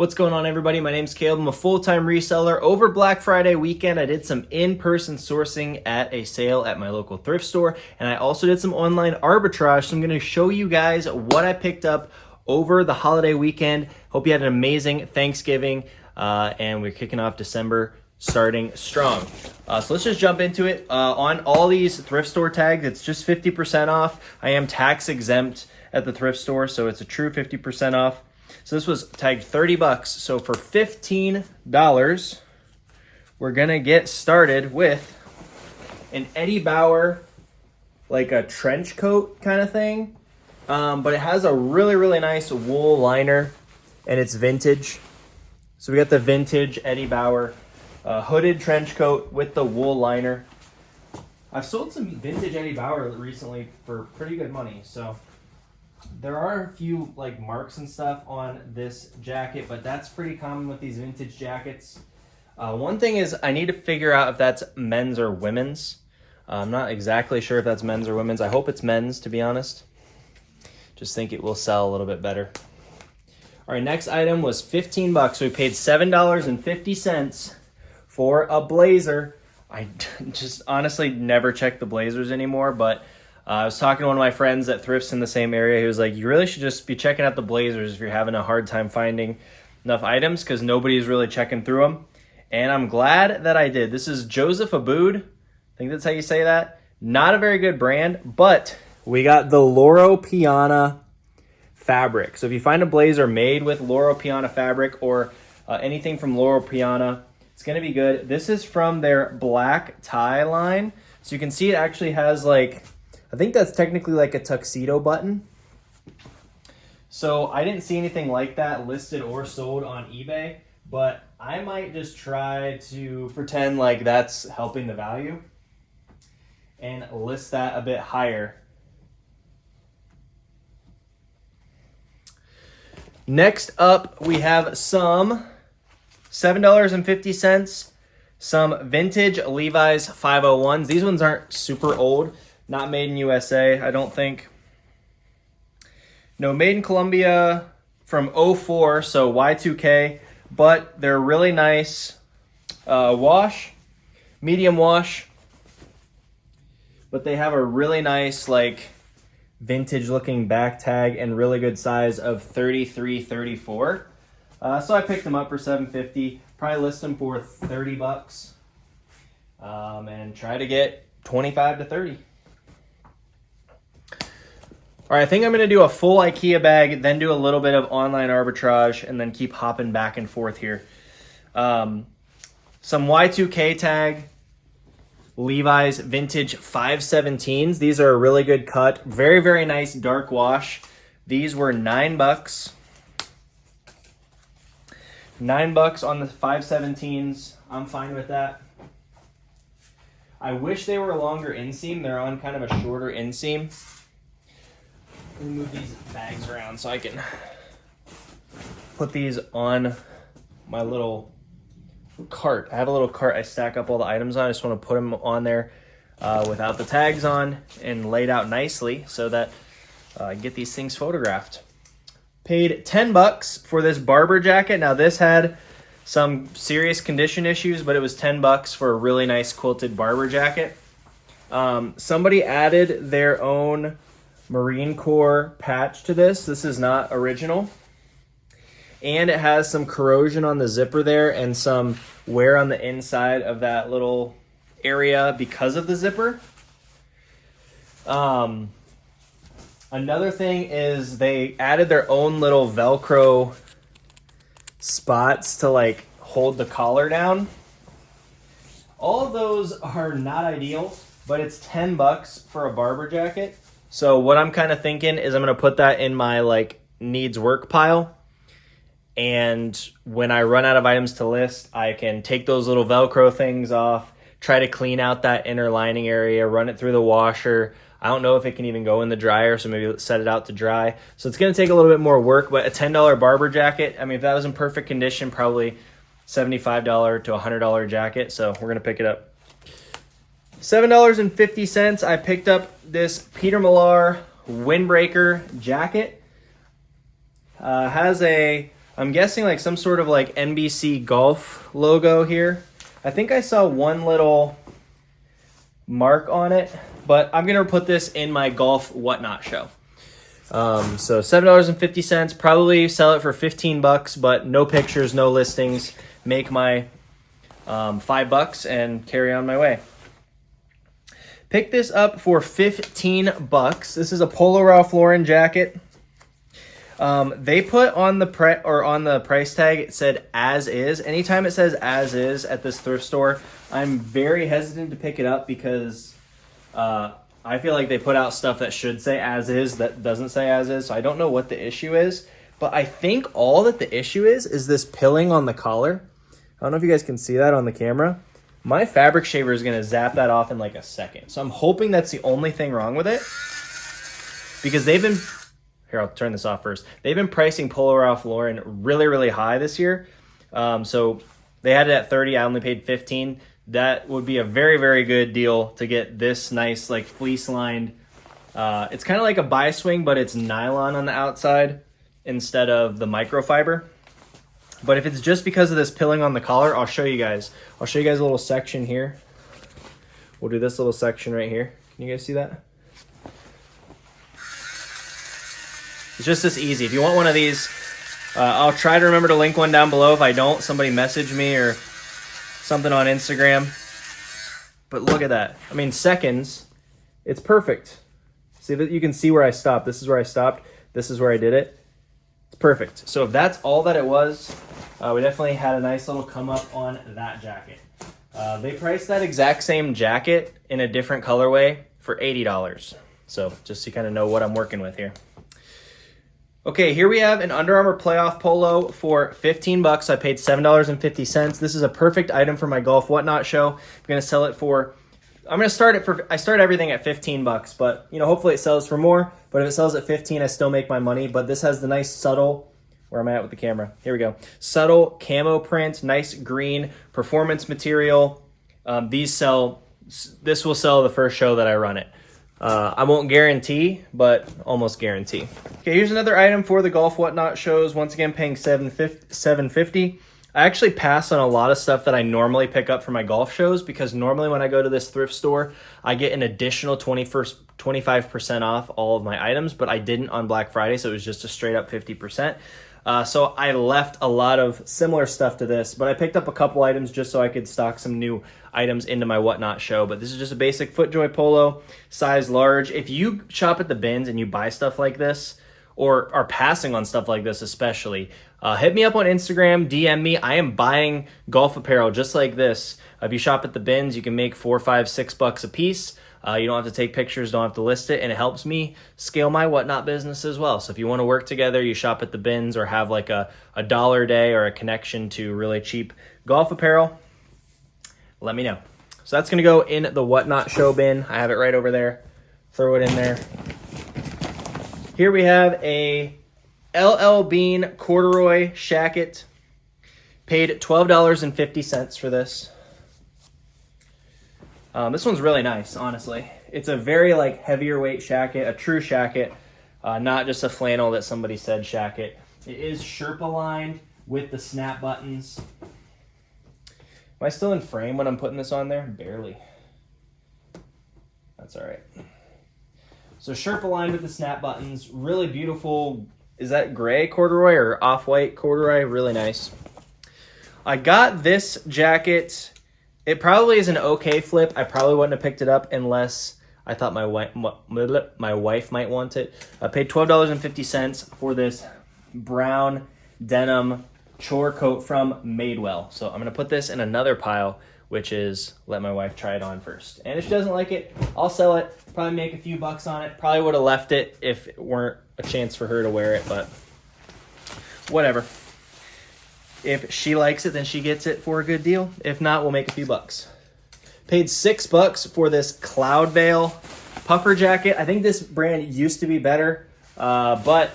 What's going on, everybody? My name's Caleb. I'm a full-time reseller. Over Black Friday weekend, I did some in-person sourcing at a sale at my local thrift store, and I also did some online arbitrage. So I'm going to show you guys what I picked up over the holiday weekend. Hope you had an amazing Thanksgiving, and we're kicking off December starting strong. So let's just jump into it. On all these thrift store tags, it's just 50% off. I am tax exempt at the thrift store, so it's a true 50% off. So this was tagged 30 bucks. So for $15, we're gonna get started with an Eddie Bauer, like a trench coat kind of thing. But it has a really nice wool liner and it's vintage. So we got the vintage Eddie Bauer hooded trench coat with the wool liner. I've sold some vintage Eddie Bauer recently for pretty good money. So there are a few like marks and stuff on this jacket, but that's pretty common with these vintage jackets. One thing is I need to figure out if that's men's or women's. I'm not exactly sure if that's men's or women's. I hope it's men's, to be honest. Just think it will sell a little bit better. All right, next item was 15 bucks. So we paid $7.50 for a blazer. I just honestly never check the blazers anymore, but I was talking to one of my friends that thrifts in the same area. He was like, you really should just be checking out the blazers if you're having a hard time finding enough items, because nobody's really checking through them. And I'm glad that I did. This is Joseph Aboud. I think that's how you say that. Not a very good brand, but we got the Loro Piana fabric. So if you find a blazer made with Loro Piana fabric or anything from Loro Piana, it's going to be good. This is from their black tie line. So you can see it actually has like, I think that's technically like a tuxedo button. So I didn't see anything like that listed or sold on eBay, but I might just try to pretend like that's helping the value and list that a bit higher. Next up, we have some $7.50, some vintage Levi's 501s. These ones aren't super old. Not made in USA, I don't think. No, made in Colombia from 04, so Y2K, but they're really nice wash, medium wash, but they have a really nice like vintage looking back tag and really good size of 33, 34. So I picked them up for $7.50, probably list them for 30 bucks, and try to get 25 to 30. All right, I think I'm going to do a full IKEA bag, then do a little bit of online arbitrage, and then keep hopping back and forth here. Some Y2K tag, Levi's vintage 517s. These are a really good cut. Very nice dark wash. These were $9. $9 on the 517s. I'm fine with that. I wish they were a longer inseam. They're on kind of a shorter inseam. Let me move these bags around so I can put these on my little cart. I have a little cart I stack up all the items on. I just want to put them on there without the tags on and laid out nicely so that I get these things photographed. Paid 10 bucks for this Barber jacket. Now this had some serious condition issues, but it was 10 bucks for a really nice quilted Barber jacket. Somebody added their own Marine Corps patch to this. This is not original. And it has some corrosion on the zipper there and some wear on the inside of that little area because of the zipper. Another thing is they added their own little Velcro spots to like hold the collar down. All of those are not ideal, but it's 10 bucks for a Barber jacket. So what I'm kind of thinking is I'm going to put that in my like needs work pile. And when I run out of items to list, I can take those little Velcro things off, try to clean out that inner lining area, run it through the washer. I don't know if it can even go in the dryer, so maybe set it out to dry. So it's going to take a little bit more work, but a $10 Barber jacket, I mean, if that was in perfect condition, probably $75 to $100 jacket. So we're going to pick it up. $7.50, I picked up this Peter Millar windbreaker jacket. Has a I'm guessing like some sort of like NBC golf logo here. I think I saw one little mark on it, but I'm gonna put this in my golf whatnot show. So $7.50, probably sell it for 15 bucks, but no pictures, no listings. Make my $5 and carry on my way. Pick this up for 15 bucks. This is a Polo Ralph Lauren jacket. They put on the price tag, it said as is. Anytime it says as is at this thrift store, I'm very hesitant to pick it up because I feel like they put out stuff that should say as is that doesn't say as is. So I don't know what the issue is, but I think all that the issue is this pilling on the collar. I don't know if you guys can see that on the camera. My fabric shaver is going to zap that off in like a second. So I'm hoping that's the only thing wrong with it, because they've been, here, I'll turn this off first. They've been pricing Polo Ralph Lauren really, really high this year. So they had it at 30. I only paid 15. That would be a very, very good deal to get this nice, like fleece lined. It's kind of like a bi-swing, but it's nylon on the outside instead of the microfiber. But if it's just because of this pilling on the collar, I'll show you guys. I'll show you guys a little section here. We'll do this little section right here. Can you guys see that? It's just this easy. If you want one of these, I'll try to remember to link one down below. If I don't, somebody message me or something on Instagram. But look at that. I mean, seconds. It's perfect. See that? You can see where I stopped. This is where I stopped. This is where I did it. It's perfect. So if that's all that it was, we definitely had a nice little come up on that jacket. They priced that exact same jacket in a different colorway for $80. So just so you kind of know what I'm working with here. Okay, here we have an Under Armour playoff polo for 15 bucks. I paid $7.50. This is a perfect item for my golf whatnot show. I'm going to sell it for, I start everything at 15 bucks, but you know, hopefully it sells for more. But if it sells at 15, I still make my money. But this has the nice subtle, where am I at with the camera? Here we go. Subtle camo print, nice green performance material. This will sell the first show that I run it. I won't guarantee, but almost guarantee. Okay, here's another item for the golf whatnot shows. Once again, paying $7.50. I actually pass on a lot of stuff that I normally pick up for my golf shows, because normally when I go to this thrift store, I get an additional 25% off all of my items, but I didn't on Black Friday, so it was just a straight up 50%. So I left a lot of similar stuff to this, but I picked up a couple items just so I could stock some new items into my whatnot show. But this is just a basic FootJoy polo, size large. If you shop at the bins and you buy stuff like this, or are passing on stuff like this especially, hit me up on Instagram, DM me. I am buying golf apparel just like this. If you shop at the bins, you can make $4, $5, $6 a piece. You don't have to take pictures, don't have to list it, and it helps me scale my whatnot business as well. So if you want to work together, you shop at the bins or have like a dollar day or a connection to really cheap golf apparel, let me know. So that's going to go in the whatnot show bin. I have it right over there. Throw it in there. Here we have a LL Bean corduroy shacket. Paid $12.50 for this. This one's really nice, honestly. It's a very like heavier weight shacket, a true shacket, not just a flannel that somebody said shacket. It is Sherpa lined with the snap buttons. Am I still in frame when I'm putting this on there? Barely. That's all right. So Sherpa lined with the snap buttons, really beautiful. Is that gray corduroy or off-white corduroy? Really nice. I got this jacket. It probably is an okay flip. I probably wouldn't have picked it up unless I thought my wife might want it. I paid $12.50 for this brown denim chore coat from Madewell. So I'm going to put this in another pile, which is let my wife try it on first. And if she doesn't like it, I'll sell it. Probably make a few bucks on it. Probably would have left it if it weren't a chance for her to wear it, but whatever. If she likes it, then she gets it for a good deal. If not, we'll make a few bucks. Paid $6 for this Cloudveil puffer jacket. I think this brand used to be better, but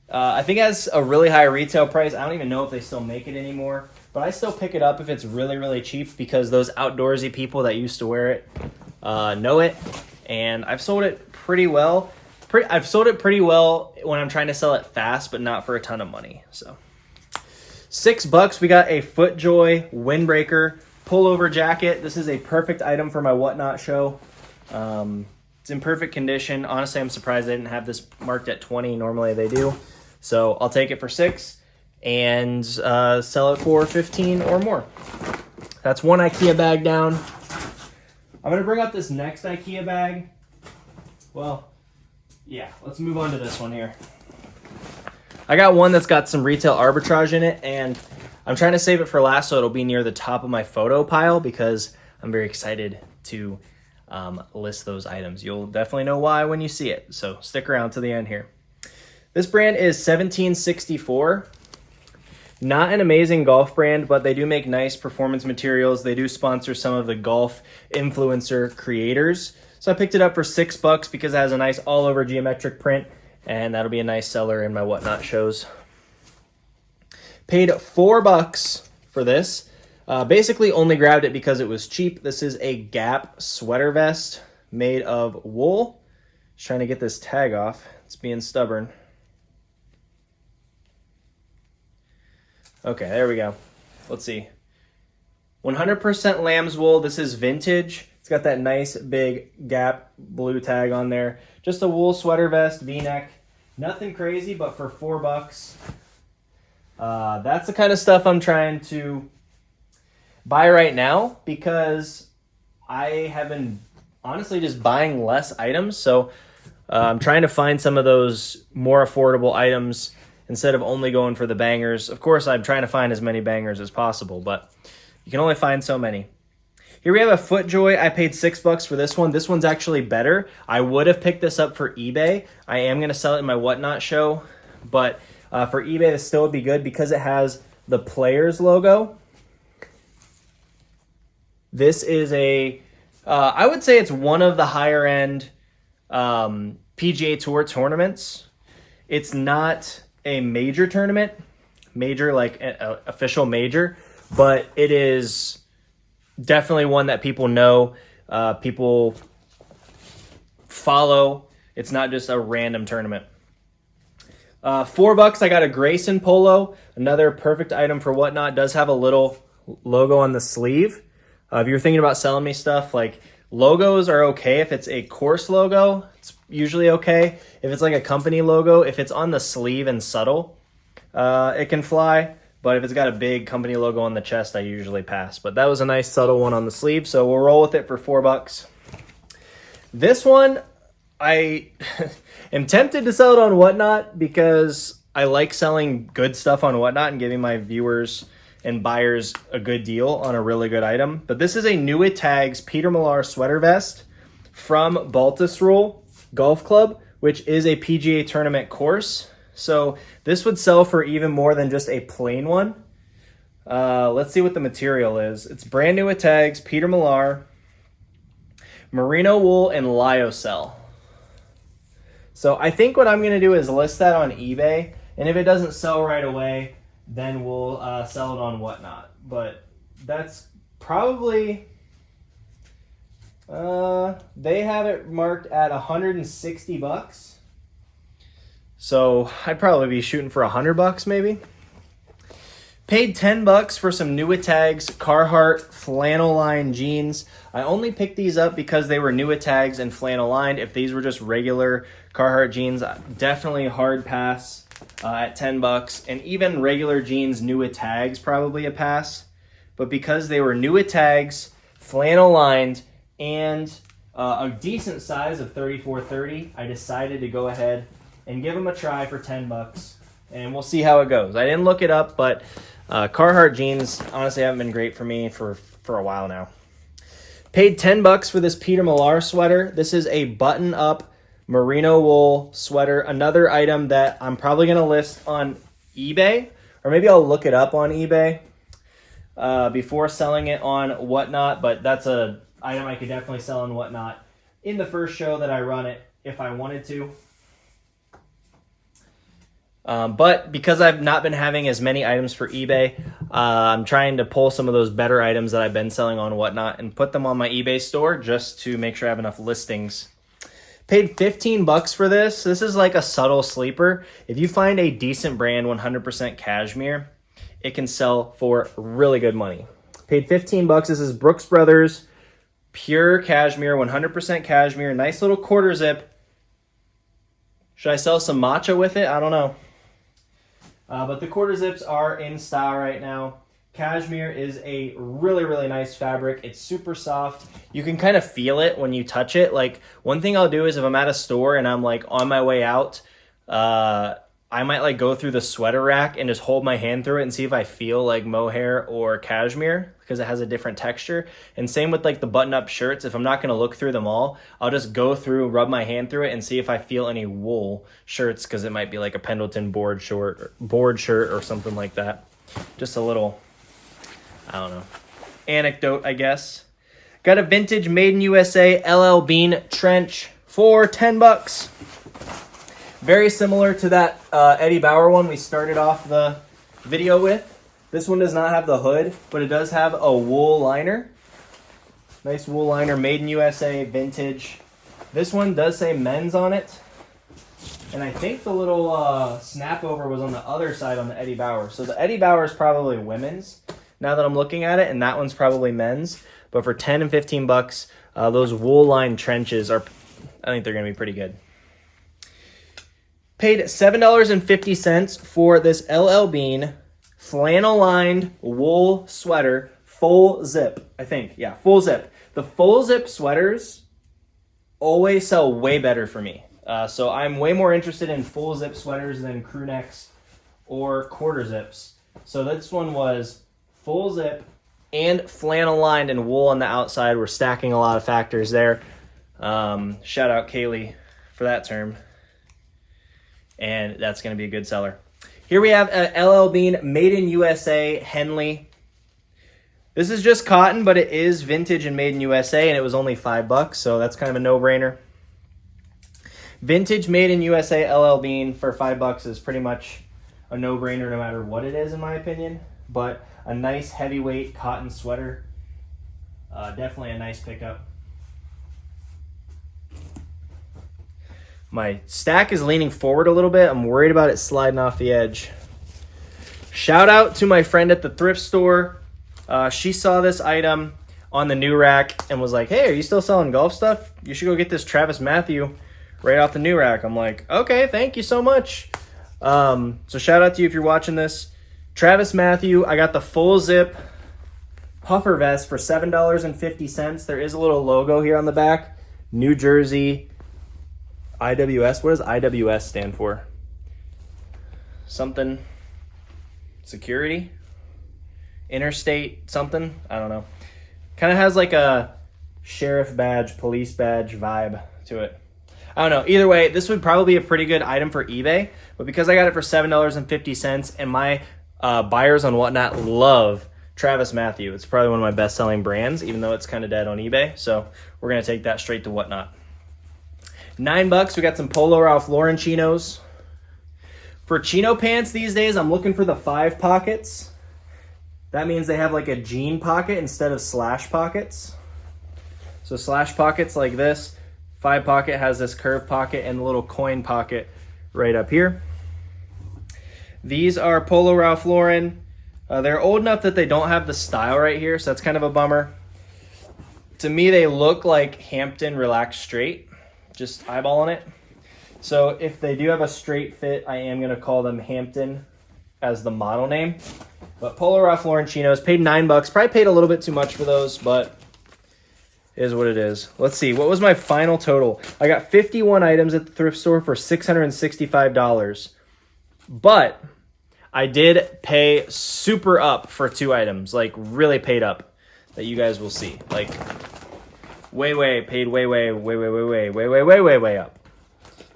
I think it has a really high retail price. I don't even know if they still make it anymore, but I still pick it up if it's really, really cheap, because those outdoorsy people that used to wear it know it, and I've sold it pretty well. I've sold it pretty well when I'm trying to sell it fast, but not for a ton of money. So $6, we got a FootJoy windbreaker pullover jacket. This is a perfect item for my Whatnot show. It's in perfect condition. Honestly, I'm surprised they didn't have this marked at 20. Normally they do. So I'll take it for 6 and sell it for 15 or more. That's one IKEA bag down. I'm going to bring up this next IKEA bag. Well, yeah, let's move on to this one here. I got one that's got some retail arbitrage in it, and I'm trying to save it for last so it'll be near the top of my photo pile because I'm very excited to list those items. You'll definitely know why when you see it, so stick around to the end here. This brand is 1764. Not an amazing golf brand, but they do make nice performance materials. They do sponsor some of the golf influencer creators. So I picked it up for $6 because it has a nice all-over geometric print, and that'll be a nice seller in my Whatnot shows. Paid $4 for this. Basically only grabbed it because it was cheap. This is a Gap sweater vest made of wool. Just trying to get this tag off. It's being stubborn. Okay, there we go. Let's see. 100% lamb's wool. This is vintage. It's got that nice big Gap blue tag on there. Just a wool sweater vest, V-neck. Nothing crazy, but for $4, that's the kind of stuff I'm trying to buy right now because I have been honestly just buying less items. So I'm trying to find some of those more affordable items instead of only going for the bangers. Of course, I'm trying to find as many bangers as possible, but you can only find so many. Here we have a FootJoy. I paid $6 for this one. This one's actually better. I would have picked this up for eBay. I am going to sell it in my Whatnot show, but for eBay, this still would be good because it has the Players logo. This is I would say it's one of the higher end PGA Tour tournaments. It's not a major tournament, major like an official major, but it is definitely one that people know, people follow. It's not just a random tournament. $4, I got a Grayson polo, another perfect item for Whatnot. Does have a little logo on the sleeve. If you're thinking about selling me stuff, like logos are okay. If it's a course logo, it's usually okay. If it's like a company logo, if it's on the sleeve and subtle, it can fly. But if it's got a big company logo on the chest, I usually pass. But that was a nice subtle one on the sleeve, so we'll roll with it for $4. This one, I am tempted to sell it on Whatnot because I like selling good stuff on Whatnot and giving my viewers and buyers a good deal on a really good item. But this is a New Tags Peter Millar sweater vest from Baltusrol Golf Club, which is a PGA tournament course. So this would sell for even more than just a plain one. Let's see what the material is. It's brand new with tags, Peter Millar, merino wool, and lyocell. So I think what I'm going to do is list that on eBay. And if it doesn't sell right away, then we'll sell it on Whatnot. But that's probably... they have it marked at $160. So I'd probably be shooting for $100 maybe. Paid $10 for some New Tags Carhartt flannel line jeans. I only picked these up because they were New Tags and flannel lined. If these were just regular Carhartt jeans, definitely hard pass at $10. And even regular jeans New Tags probably a pass. But because they were New Tags, flannel lined, and a decent size of 34-30, I decided to go ahead and give them a try for $10, and we'll see how it goes. I didn't look it up, but Carhartt jeans honestly haven't been great for me for a while now. Paid $10 for this Peter Millar sweater. This is a button-up merino wool sweater, another item that I'm probably going to list on eBay, or maybe I'll look it up on eBay before selling it on Whatnot, but that's a item I could definitely sell on Whatnot in the first show that I run it if I wanted to. But because I've not been having as many items for eBay, I'm trying to pull some of those better items that I've been selling on Whatnot and put them on my eBay store just to make sure I have enough listings. Paid 15 bucks for this. This is like a subtle sleeper. If you find a decent brand, 100% cashmere, it can sell for really good money. Paid 15 bucks. This is Brooks Brothers pure cashmere, 100% cashmere. Nice little quarter zip. Should I sell some matcha with it? I don't know. But the quarter zips are in style right now. Cashmere is a really, really nice fabric. It's super soft. You can kind of feel it when you touch it. Like, one thing I'll do is if I'm at a store and I'm like on my way out, I might like go through the sweater rack and just hold my hand through it and see if I feel like mohair or cashmere, because it has a different texture. And same with like the button-up shirts. If I'm not going to look through them all, I'll just go through, rub my hand through it and see if I feel any wool shirts, because it might be like a Pendleton board shirt or something like that. Just a little, I don't know, anecdote, I guess. Got a vintage Made in USA LL Bean trench for 10 bucks. Very similar to that Eddie Bauer one we started off the video with. This one does not have the hood, but it does have a wool liner. Nice wool liner, Made in USA, vintage. This one does say men's on it. And I think the little snap over was on the other side on the Eddie Bauer. So the Eddie Bauer is probably women's now that I'm looking at it, and that one's probably men's. But for 10 and 15 bucks, those wool lined trenches are, I think they're going to be pretty good. Paid $7.50 for this LL Bean flannel lined wool sweater, full zip, I think. Yeah, full zip. The full zip sweaters always sell way better for me. So I'm way more interested in full zip sweaters than crew necks or quarter zips. So this one was full zip and flannel lined and wool on the outside. We're stacking a lot of factors there. Shout out Kaylee for that term. And that's going to be a good seller. Here we have a LL Bean Made in USA Henley. This is just cotton, but it is vintage and made in USA, and it was only $5, so that's kind of a no-brainer. Vintage Made in USA LL Bean for $5 is pretty much a no-brainer no matter what it is, in my opinion. But a nice heavyweight cotton sweater, definitely a nice pickup. My stack is leaning forward a little bit. I'm worried about it sliding off the edge. Shout out to my friend at the thrift store. She saw this item on the new rack and was like, hey, are you still selling golf stuff? You should go get this Travis Matthew right off the new rack. I'm like, okay, thank you so much. So shout out to you if you're watching this. Travis Matthew, I got the full zip puffer vest for $7.50. There is a little logo here on the back. New Jersey IWS. What does IWS stand for? Something. Security? Interstate something? I don't know. Kind of has like a sheriff badge, police badge vibe to it. I don't know. Either way, this would probably be a pretty good item for eBay. But because I got it for $7.50 and my buyers on Whatnot love Travis Matthew, it's probably one of my best-selling brands, even though it's kind of dead on eBay. So we're going to take that straight to Whatnot. $9, we got some Polo Ralph Lauren chinos. For chino pants these days, I'm looking for the 5 pockets. That means they have like a jean pocket instead of slash pockets. So slash pockets like this. 5 pocket has this curved pocket and a little coin pocket right up here. These are Polo Ralph Lauren. They're old enough that they don't have the style right here, so that's kind of a bummer. To me, they look like Hampton Relaxed Straight. Just eyeballing it. So if they do have a straight fit, I am going to call them Hampton as the model name. But Polo Ralph Lauren chinos, paid $9. Probably paid a little bit too much for those, but it is what it is. Let's see. What was my final total? I got 51 items at the thrift store for $665. But I did pay super up for 2 items. Like, really paid up. That you guys will see. Like, way up.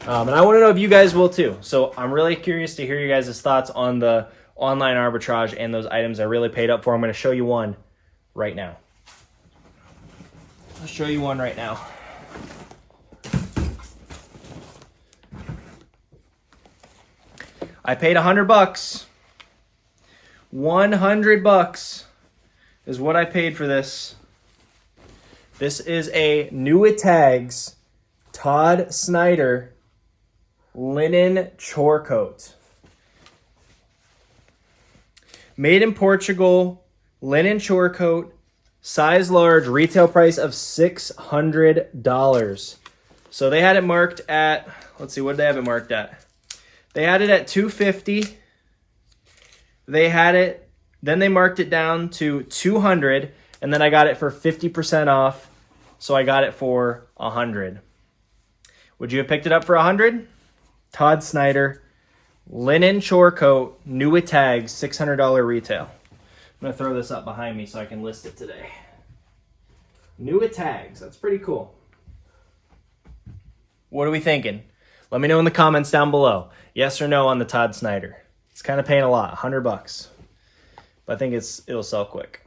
And I want to know if you guys will too. So I'm really curious to hear you guys' thoughts on the online arbitrage and those items I really paid up for. I'm going to show you one right now. I'll show you one right now. I paid $100. $100 is what I paid for this. This is a New Tags Todd Snyder linen chore coat. Made in Portugal, linen chore coat, size large, retail price of $600. So they had it marked at, let's see, what did they have it marked at? They had it at $250. They had it, then they marked it down to $200, and then I got it for 50% off, so I got it for $100. Would you have picked it up for $100? Todd Snyder, linen chore coat, new with tags, $600 retail. I'm going to throw this up behind me so I can list it today. New with tags. That's pretty cool. What are we thinking? Let me know in the comments down below. Yes or no on the Todd Snyder. It's kind of paying a lot, $100. But I think it'll sell quick.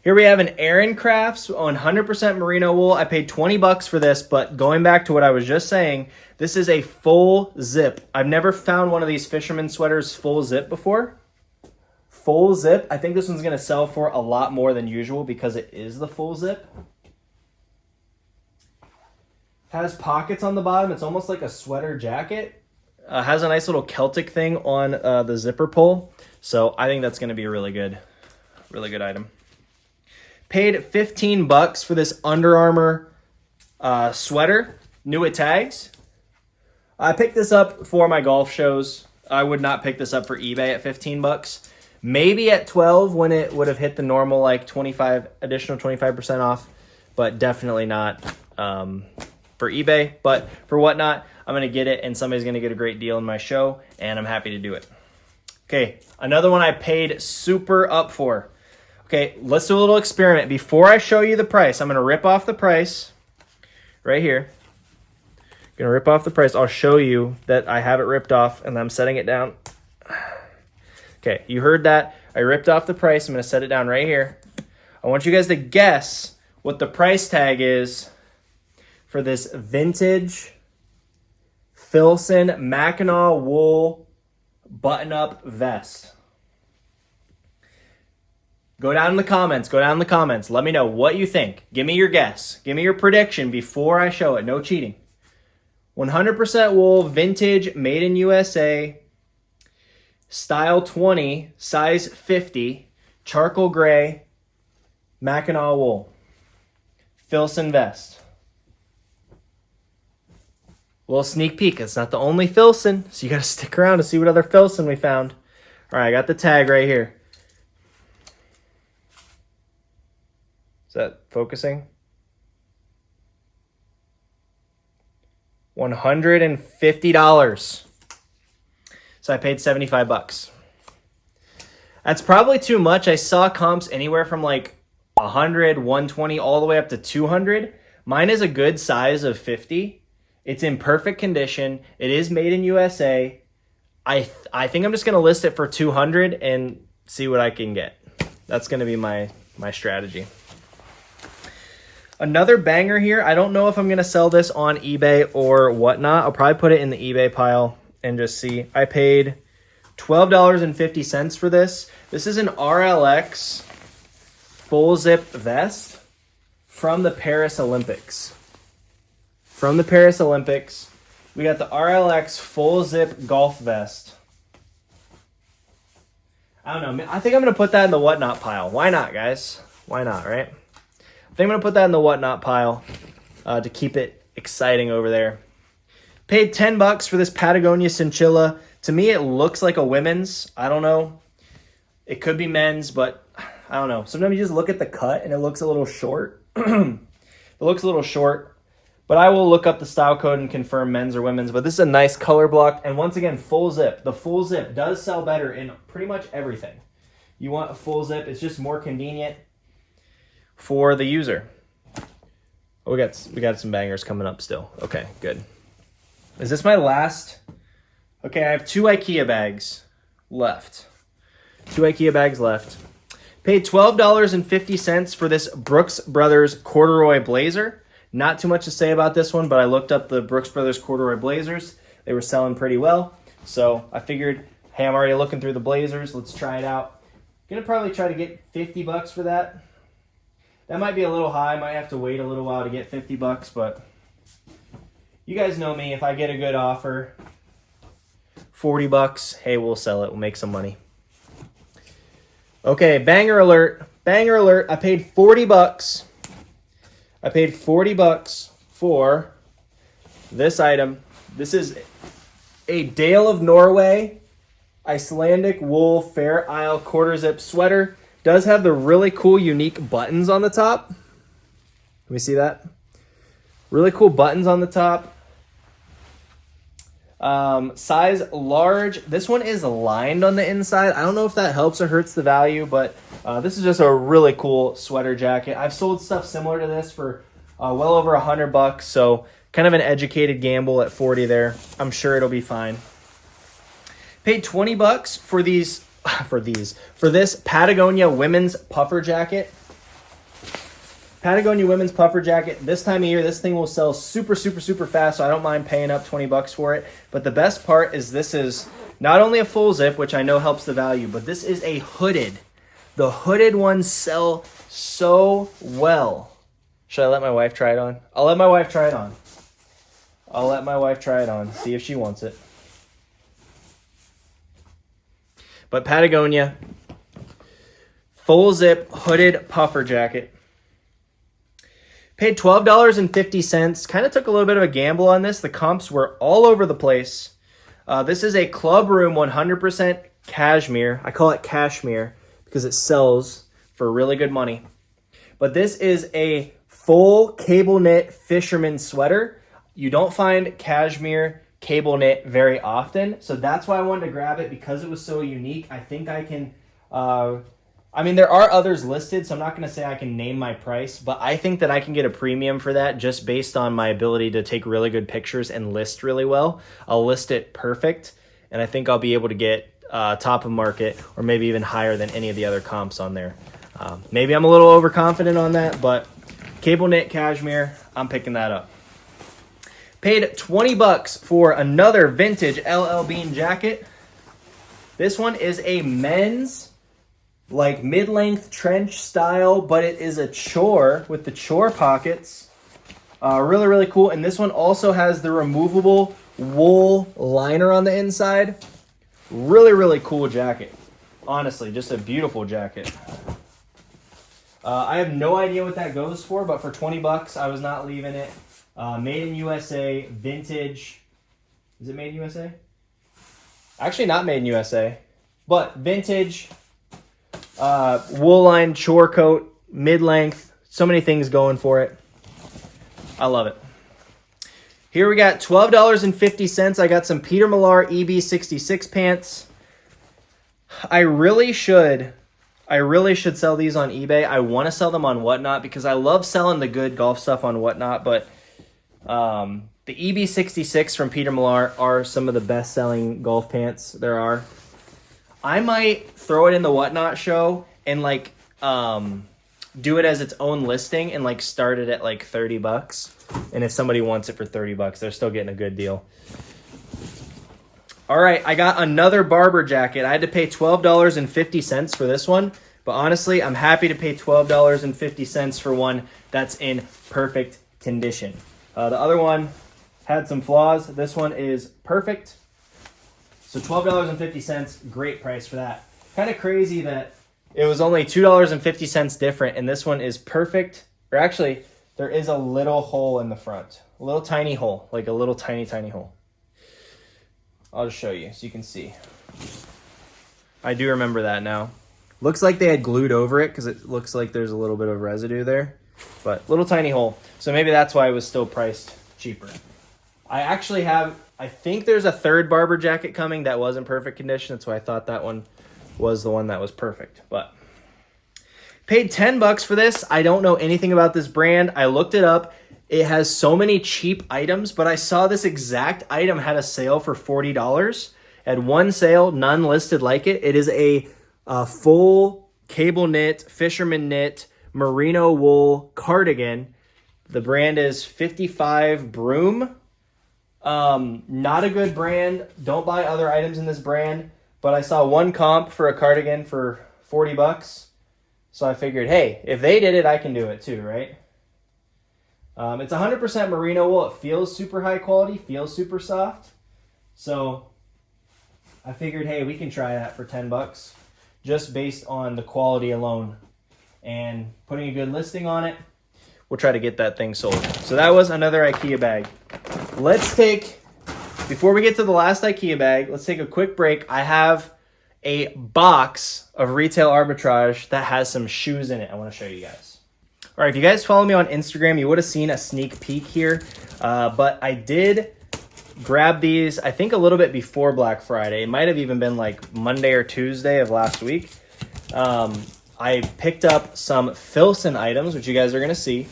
Here we have an Aaron Crafts on 100% merino wool. I paid $20 for this, but going back to what I was just saying, this is a full zip. I've never found one of these fisherman sweaters full zip before. Full zip. I think this one's going to sell for a lot more than usual because it is the full zip. Has pockets on the bottom. It's almost like a sweater jacket. Has a nice little Celtic thing on the zipper pull. So I think that's going to be a really good item. Paid $15 for this Under Armour sweater, new with tags. I picked this up for my golf shows. I would not pick this up for eBay at $15. Maybe at $12 when it would have hit the normal like 25% off, but definitely not for eBay. But for Whatnot, I'm going to get it, and somebody's going to get a great deal in my show, and I'm happy to do it. Okay, another one I paid super up for. Okay, let's do a little experiment. Before I show you the price, I'm going to rip off the price right here. I'm going to rip off the price. I'll show you that I have it ripped off, and I'm setting it down. Okay, you heard that. I ripped off the price. I'm going to set it down right here. I want you guys to guess what the price tag is for this vintage Filson Mackinaw wool button-up vest. Go down in the comments. Let me know what you think. Give me your guess. Give me your prediction before I show it. No cheating. 100% wool, vintage, made in USA, style 20, size 50, charcoal gray, Mackinaw wool, Filson vest. A little sneak peek. It's not the only Filson, so you got to stick around to see what other Filson we found. All right, I got the tag right here. Is that focusing? $150. So I paid $75. That's probably too much. I saw comps anywhere from like 100, 120, all the way up to 200. Mine is a good size of 50. It's in perfect condition. It is made in USA. I think I'm just going to list it for 200 and see what I can get. That's going to be my strategy. Another banger here. I don't know if I'm going to sell this on eBay or Whatnot. I'll probably put it in the eBay pile and just see. I paid $12.50 for this. This is an RLX full zip vest from the Paris Olympics. From the Paris Olympics, we got the RLX full zip golf vest. I don't know. I think I'm going to put that in the Whatnot pile. Why not, guys? Why not, right? I think I'm going to put that in the Whatnot pile to keep it exciting over there. Paid $10 for this Patagonia Cinchilla. To me, it looks like a women's. I don't know. It could be men's, but I don't know. Sometimes you just look at the cut and it looks a little short. It looks a little short. But I will look up the style code and confirm men's or women's. But this is a nice color block. And once again, full zip. The full zip does sell better in pretty much everything. You want a full zip. It's just more convenient for the user. Oh, we got some bangers coming up still. Okay, good. Is this my last? Okay, I have 2 IKEA bags left. 2 IKEA bags left. Paid $12.50 for this Brooks Brothers corduroy blazer. Not too much to say about this one, but I looked up the Brooks Brothers corduroy blazers. They were selling pretty well. So I figured, hey, I'm already looking through the blazers. Let's try it out. Gonna probably try to get $50 for that. That might be a little high. Might have to wait a little while to get $50, but You guys know me. If I get a good offer, 40 bucks, hey, we'll sell it. We'll make some money. Okay, banger alert. Banger alert. I paid 40 bucks. I paid 40 bucks for this item. This is a Dale of Norway Icelandic wool Fair Isle quarter zip sweater. Does have the really cool unique buttons on the top. Let me see that. Really cool buttons on the top. Size large. This one is lined on the inside. I don't know if that helps or hurts the value, but this is just a really cool sweater jacket. I've sold stuff similar to this for well over $100, so kind of an educated gamble at 40 there. I'm sure it'll be fine. Paid 20 bucks for these for this Patagonia women's puffer jacket. Patagonia women's puffer jacket. This time of year, this thing will sell super fast, so I don't mind paying up 20 bucks for it. But the best part is this is not only a full zip, which I know helps the value, but this is a hooded. The hooded ones sell so well. Should I let my wife try it on? I'll let my wife try it on. I'll let my wife try it on, see if she wants it. But Patagonia, full zip hooded puffer jacket. Paid $12.50. Kind of took a little bit of a gamble on this. The comps were all over the place. This is a Club Room 100% cashmere. I call it cashmere because it sells for really good money. But this is a full cable knit fisherman sweater. You don't find cashmere cable knit very often, so that's why I wanted to grab it, because it was so unique. I think I can I mean, there are others listed, so I'm not going to say I can name my price, but I think that I can get a premium for that just based on my ability to take really good pictures and list really well. I'll list it perfect, and I think I'll be able to get top of market or maybe even higher than any of the other comps on there. Maybe I'm a little overconfident on that, but cable knit cashmere, I'm picking that up. Paid 20 bucks for another vintage LL Bean jacket. This one is a men's like mid-length trench style, but it is a chore with the chore pockets. Really cool. And this one also has the removable wool liner on the inside. Really cool jacket. Honestly, just a beautiful jacket. I have no idea what that goes for, but for 20 bucks, I was not leaving it. Made in USA, vintage. Is it made in USA? Actually, not made in USA, but vintage, wool line chore coat, mid-length. So many things going for it. I love it. Here we got $12.50. I got some Peter Millar EB66 pants. I really should sell these on eBay. I want to sell them on Whatnot because I love selling the good golf stuff on Whatnot, but the EB66 from Peter Millar are some of the best-selling golf pants there are. I might throw it in the Whatnot show and like do it as its own listing and like start it at like 30 bucks. And if somebody wants it for 30 bucks, they're still getting a good deal. All right, I got another Barber jacket. I had to pay $12.50 for this one, but honestly, I'm happy to pay $12.50 for one that's in perfect condition. The other one had some flaws. This one is perfect. So $12.50, great price for that. Kind of crazy that it was only $2.50 different, and this one is perfect. Or actually, there is a little hole in the front. A little tiny hole, like a little tiny hole. I'll just show you so you can see. I do remember that now. Looks like they had glued over it because it looks like there's a little bit of residue there. But little tiny hole. So maybe that's why it was still priced cheaper. I think there's a third Barber jacket coming that was in perfect condition. That's why I thought that one was the one that was perfect. But paid 10 bucks for this. I don't know anything about this brand. I looked it up. It has so many cheap items, but I saw this exact item had a sale for $40. At one sale, none listed like it. It is a full cable knit, fisherman knit, merino wool cardigan. The brand is 55 Broom. Not a good brand. Don't buy other items in this brand, but I saw one comp for a cardigan for 40 bucks. So I figured, hey, if they did it, I can do it too, right? It's 100% merino wool. It feels super high quality, feels super soft. So I figured, hey, we can try that for 10 bucks just based on the quality alone. And putting a good listing on it, we'll try to get that thing sold. So that was another IKEA bag. Before we get to the last IKEA bag, let's take a quick break. I have a box of retail arbitrage that has some shoes in it I want to show you guys. All right, if you guys follow me on Instagram, you would have seen a sneak peek here, but I did grab these, I think a little bit before Black Friday. It might have even been like Monday or Tuesday of last week. I picked up some Filson items, which you guys are going to see.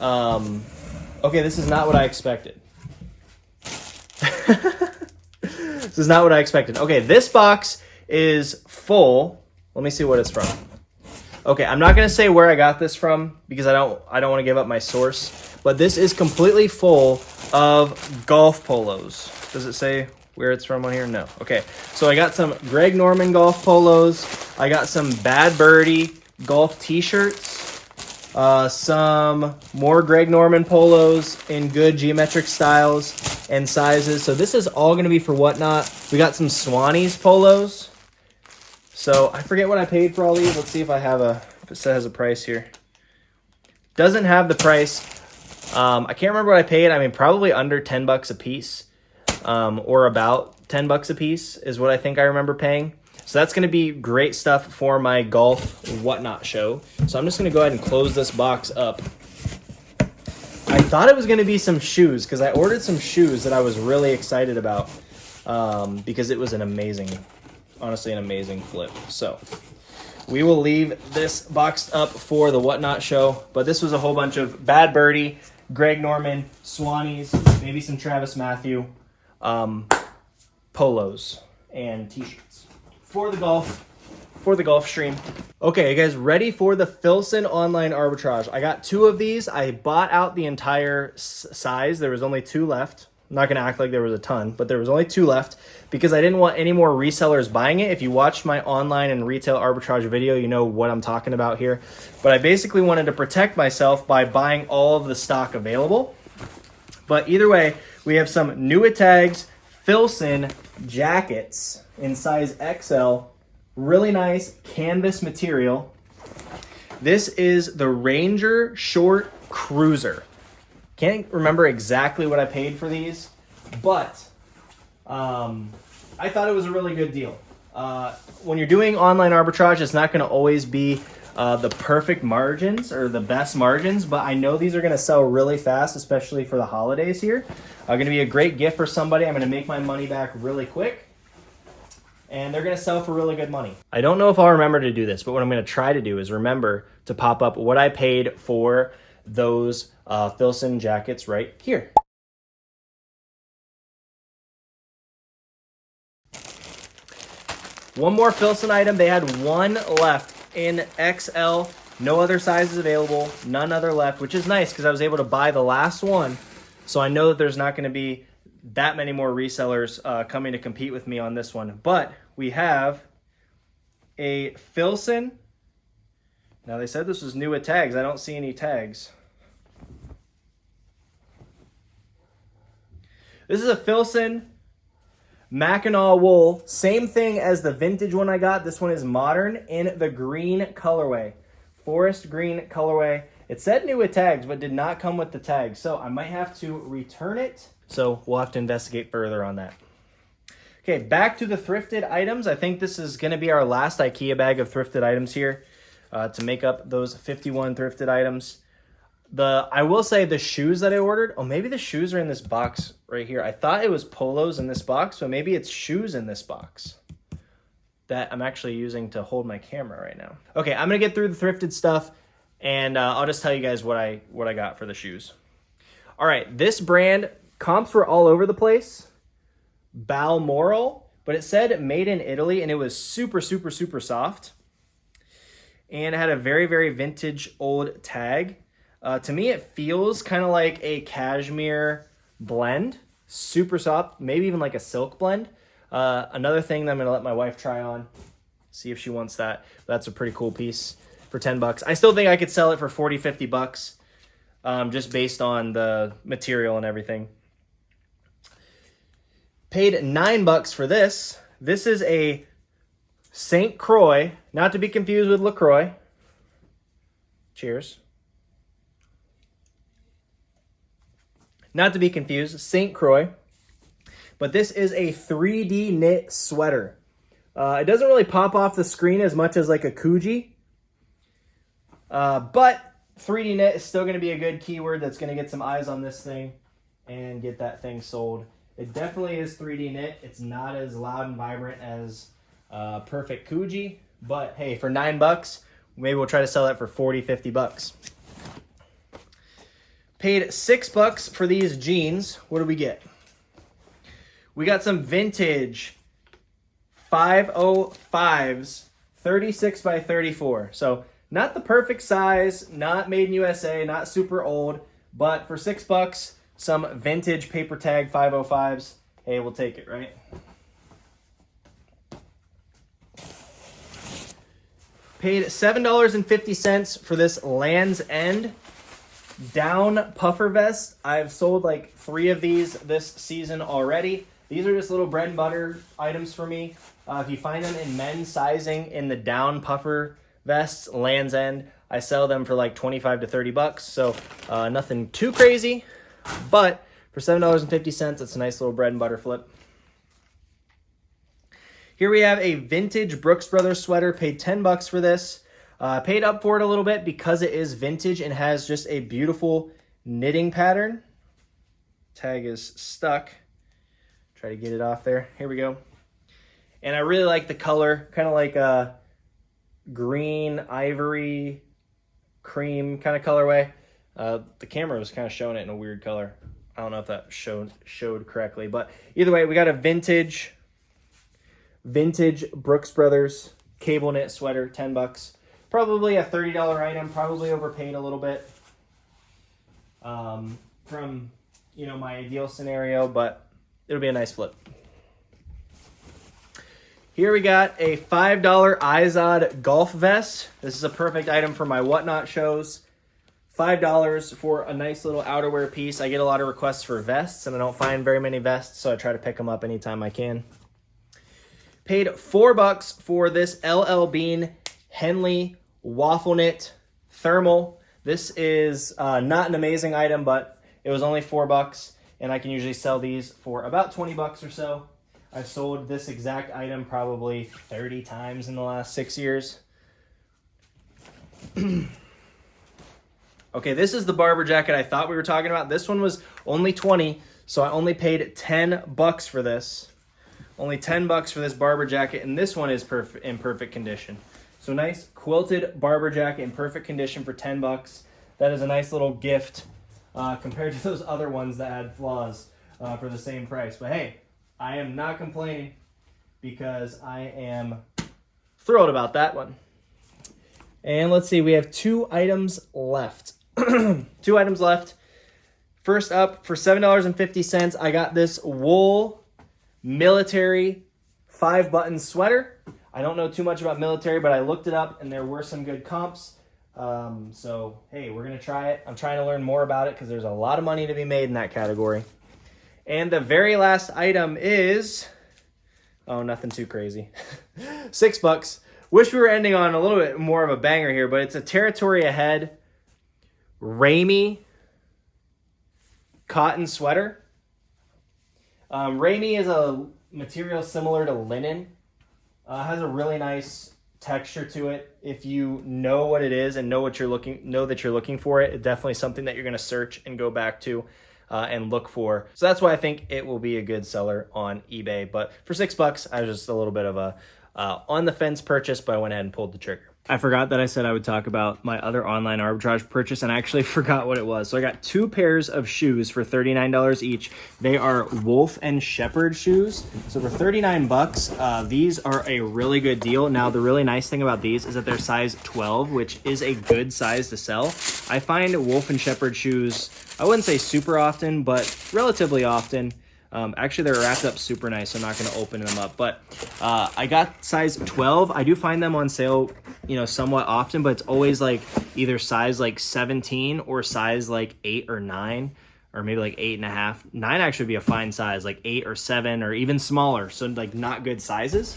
Okay, this is not what I expected. This is not what I expected. Okay, this box is full. Let me see what it's from. Okay, I'm not going to say where I got this from because I don't want to give up my source, but this is completely full of golf polos. Does it say where it's from on here? No. Okay, so I got some Greg Norman golf polos. I got some Bad Birdie golf t-shirts. Some more Greg Norman polos in good geometric styles and sizes. So this is all going to be for Whatnot. We got some Swannies polos. So I forget what I paid for all these. Let's see if if it says a price here. Doesn't have the price. I can't remember what I paid. I mean, probably under 10 bucks a piece, or about 10 bucks a piece is what I think I remember paying. So that's going to be great stuff for my golf Whatnot show. So I'm just going to go ahead and close this box up. I thought it was going to be some shoes because I ordered some shoes that I was really excited about, because it was honestly an amazing flip. So we will leave this boxed up for the Whatnot show, but this was a whole bunch of Bad Birdie, Greg Norman, Swannies, maybe some Travis Matthew, polos and t-shirts for the golf stream. Okay, you guys ready for the Filson online arbitrage? I got 2 of these. I bought out the entire size. There was only 2 left. I'm not going to act like there was a ton, but there was only 2 left because I didn't want any more resellers buying it. If you watched my online and retail arbitrage video, you know what I'm talking about here. But I basically wanted to protect myself by buying all of the stock available. But either way, we have some Nuitags Filson jackets in size XL. Really nice canvas material. This is the Ranger Short Cruiser. Can't remember exactly what I paid for these, but I thought it was a really good deal. When you're doing online arbitrage, it's not going to always be the perfect margins or the best margins, but I know these are going to sell really fast, especially for the holidays here. Going to be a great gift for somebody. I'm going to make my money back really quick, and they're going to sell for really good money. I don't know if I'll remember to do this, but what I'm going to try to do is remember to pop up what I paid for those Filson jackets right here. One more Filson item. They had 1 left in XL. No other sizes available. None other left, which is nice because I was able to buy the last one. So I know that there's not going to be that many more resellers coming to compete with me on this one. But we have a Filson. Now they said this was new with tags. I don't see any tags. This is a Filson Mackinaw wool. Same thing as the vintage one I got. This one is modern in the green colorway. Forest green colorway. It said new with tags, but did not come with the tags. So I might have to return it. So we'll have to investigate further on that. Okay, back to the thrifted items. I think this is going to be our last IKEA bag of thrifted items here to make up those 51 thrifted items. I will say the shoes that I ordered, maybe the shoes are in this box right here. I thought it was polos in this box, but maybe it's shoes in this box that I'm actually using to hold my camera right now. Okay, I'm going to get through the thrifted stuff, and I'll just tell you guys what I got for the shoes. All right, this brand, comps were all over the place. Balmoral, but it said made in Italy, and it was super, super, super soft. And it had a very, very vintage old tag. To me, it feels kind of like a cashmere blend. Super soft, maybe even like a silk blend. Another thing that I'm going to let my wife try on, see if she wants that. That's a pretty cool piece for 10 bucks. I still think I could sell it for 40, 50 bucks. just based on the material and everything. Paid $9 for this. This is a St. Croix, not to be confused with LaCroix. Cheers. Not to be confused, St. Croix. But this is a 3D knit sweater. It doesn't really pop off the screen as much as like a Kuji. But 3D knit is still going to be a good keyword that's going to get some eyes on this thing and get that thing sold. It definitely is 3D knit. It's not as loud and vibrant as Perfect Kuji. But hey, for $9, maybe we'll try to sell that for 40, 50 bucks. Paid $6 for these jeans. What do we get? We got some vintage 505s, 36 by 34. So not the perfect size, not made in USA, not super old, but for $6, some vintage paper tag 505s. Hey, we'll take it, right? Paid $7.50 for this Land's End down puffer vest. I've sold like 3 of these this season already. These are just little bread and butter items for me. If you find them in men's sizing in the down puffer vests, Land's End, I sell them for like 25 to 30 bucks. So nothing too crazy, but for $7.50, it's a nice little bread and butter flip. Here we have a vintage Brooks Brothers sweater. Paid $10 for this. Paid up for it a little bit because it is vintage and has just a beautiful knitting pattern. Tag is stuck. Try to get it off there. Here we go. And I really like the color, kind of like a green, ivory, cream kind of colorway. The camera was kind of showing it in a weird color. I don't know if that showed correctly, but either way, we got a vintage Brooks Brothers cable knit sweater, $10. Probably a $30 item, probably overpaid a little bit from, you know, my ideal scenario, but it'll be a nice flip. Here we got a $5 Izod golf vest. This is a perfect item for my Whatnot shows. $5 for a nice little outerwear piece. I get a lot of requests for vests, and I don't find very many vests, so I try to pick them up anytime I can. Paid $4 for this LL Bean Henley waffle knit thermal. This is not an amazing item, but it was only $4, and I can usually sell these for about 20 bucks or so. I've sold this exact item probably 30 times in the last 6 years. Okay, this is the barber jacket I thought we were talking about. This one was only 20, so I only paid $10 for this. Only $10 for this barber jacket, and this one is in perfect condition. So nice quilted barber jacket in perfect condition for $10. That is a nice little gift compared to those other ones that had flaws for the same price. But hey, I am not complaining because I am thrilled about that one. And let's see, we have 2 items left. 2 items left. First up, for $7.50, I got this wool military 5-button sweater. I don't know too much about military, but I looked it up and there were some good comps. So, hey, we're going to try it. I'm trying to learn more about it because there's a lot of money to be made in that category. And the very last item is, oh, nothing too crazy. $6. Wish we were ending on a little bit more of a banger here, but it's a Territory Ahead Ramie cotton sweater. Ramie is a material similar to linen. Has a really nice texture to it. If you know what it is and know that you're looking for it, it's definitely something that you're going to search and go back to and look for. So that's why I think it will be a good seller on eBay. But for $6, I was just a little bit of a on the fence purchase, but I went ahead and pulled the trigger. I forgot that I said I would talk about my other online arbitrage purchase, and I actually forgot what it was. So I got 2 pairs of shoes for $39 each. They are Wolf and Shepherd shoes. So for $39, these are a really good deal. Now, the really nice thing about these is that they're size 12, which is a good size to sell. I find Wolf and Shepherd shoes, I wouldn't say super often, but relatively often. Actually, they're wrapped up super nice, so I'm not going to open them up. But I got size 12. I do find them on sale, you know, somewhat often, but it's always like either size like 17 or size like 8 or 9, or maybe like 8.5. 9 actually would be a fine size, like 8 or 7, or even smaller. So like not good sizes.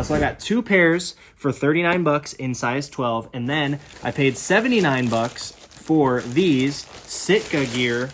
So I got 2 pairs for $39 in size 12, and then I paid $79 for these Sitka gear.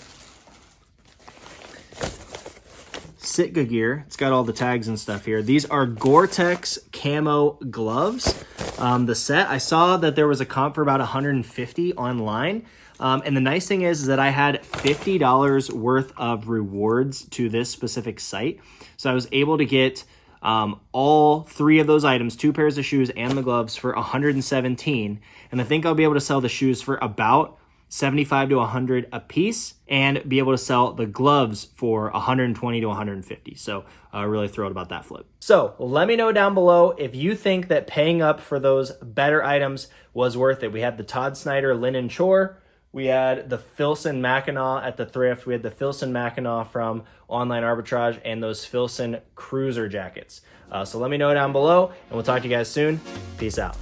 It's got all the tags and stuff here. These are Gore-Tex camo gloves. The set, I saw that there was a comp for about $150 online. And the nice thing is that I had $50 worth of rewards to this specific site. So I was able to get all 3 of those items, 2 pairs of shoes and the gloves, for $117. And I think I'll be able to sell the shoes for about $75 to $100 a piece, and be able to sell the gloves for $120 to $150. So really thrilled about that flip. So let me know down below if you think that paying up for those better items was worth it. We had the Todd Snyder linen chore. We had the Filson Mackinac at the Thrift. We had the Filson Mackinac from Online Arbitrage, and those Filson cruiser jackets. So let me know down below, and we'll talk to you guys soon. Peace out.